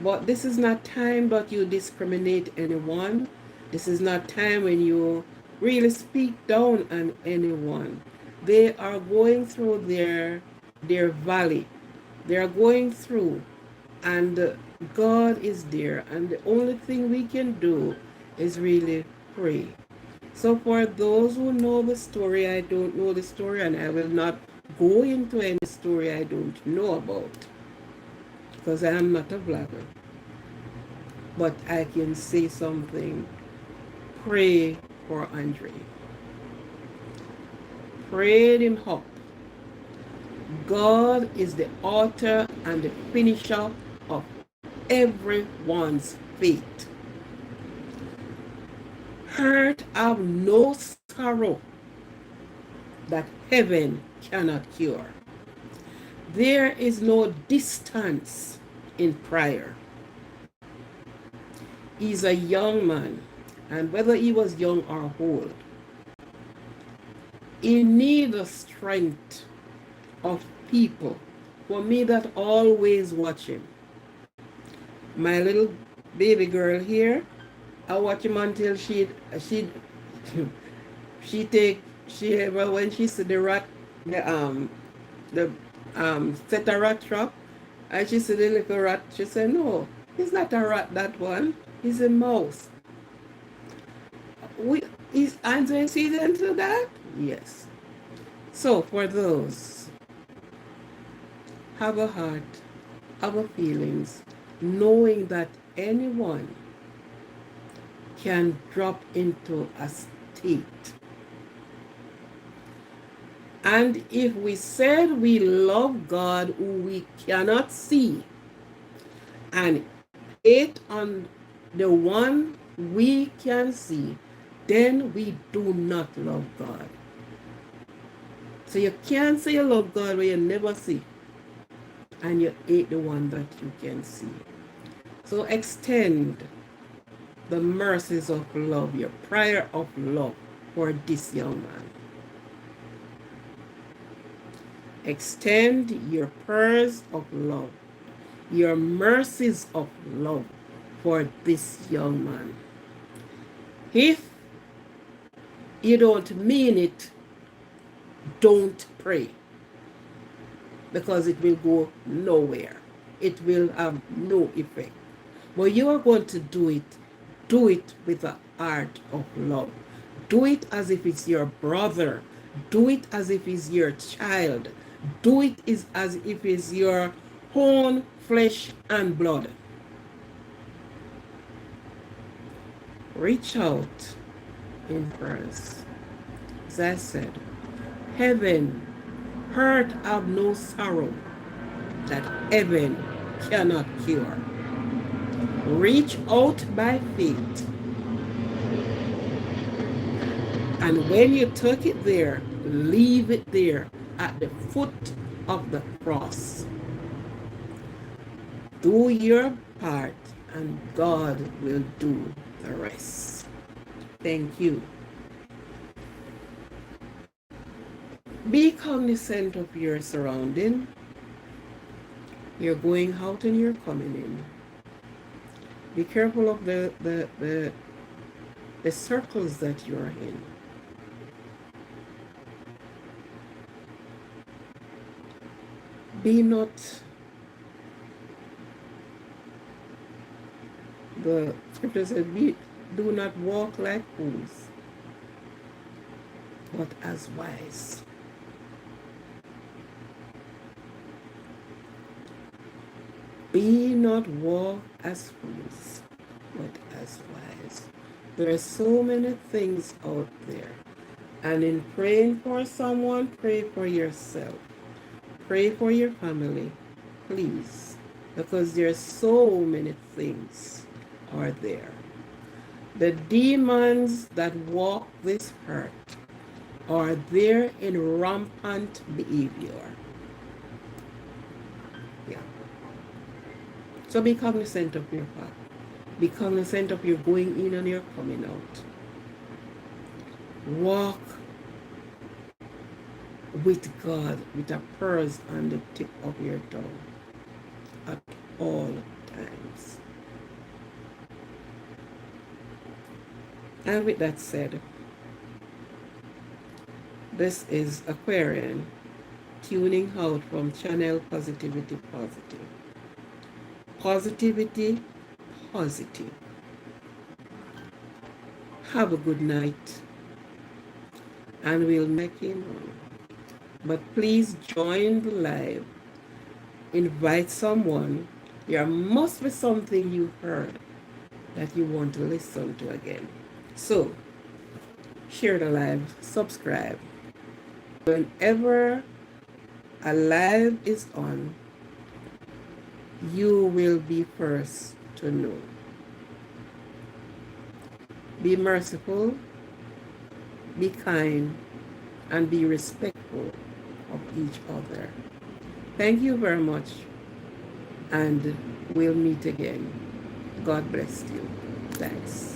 But this is not time that you discriminate anyone. This is not time when you really speak down on anyone. They are going through their valley. They are going through, and God is there. And the only thing we can do is really pray. So for those who know the story, I don't know the story, and I will not go into any story I don't know about, because I am not a vlogger. But I can say something. Pray for Andre. Pray him up. God is the author and the finisher of everyone's faith. Hurt have no sorrow that heaven cannot cure. There is no distance in prayer. He's a young man, and whether he was young or old, he needs the strength of people. For me, that always watch him. My little baby girl here, I watch him until she when she see the rat, the set a rat trap, and she see the little rat, she said, no, it's not a rat, that one, it's a mouse. Is answering season to that? Yes. So for those, have a heart, have a feelings, knowing that anyone can drop into a state. And if we said we love God who we cannot see and hate on the one we can see, then we do not love God. So you can't say you love God when you never see, and you hate the one that you can see. So extend the mercies of love, your prayer of love for this young man. Extend your prayers of love, your mercies of love for this young man. If you don't mean it, don't pray, because it will go nowhere. It will have no effect. But you are going to do it with a heart of love. Do it as if it's your brother. Do it as if it's your child. Do it as if it's your own flesh and blood. Reach out in prayers. As I said, heaven, hurt have no sorrow that heaven cannot cure. Reach out by faith. And when you took it there, leave it there at the foot of the cross. Do your part, and God will do the rest. Thank you. Be cognizant of your surrounding. You're going out and you're coming in. Be careful of the circles that you're in. Be not The scripture said, do not walk like fools, but as wise. Be not walk as fools, but as wise. There are so many things out there. And in praying for someone, pray for yourself. Pray for your family, please. Because there are so many things are there. The demons that walk this earth are there in rampant behavior. Yeah. So be cognizant of your path. Be cognizant of your going in and your coming out. Walk with God with a purse on the tip of your tongue at all times. And with that said, this is Aquarian tuning out from channel Positivity Positive. Positivity Positive. Have a good night, and we'll make it on. But please join the live. Invite someone. There must be something you heard that you want to listen to again. So, share the live, subscribe. Whenever a live is on, you will be first to know. Be merciful, be kind, and be respectful of each other. Thank you very much, and we'll meet again. God bless you. Thanks.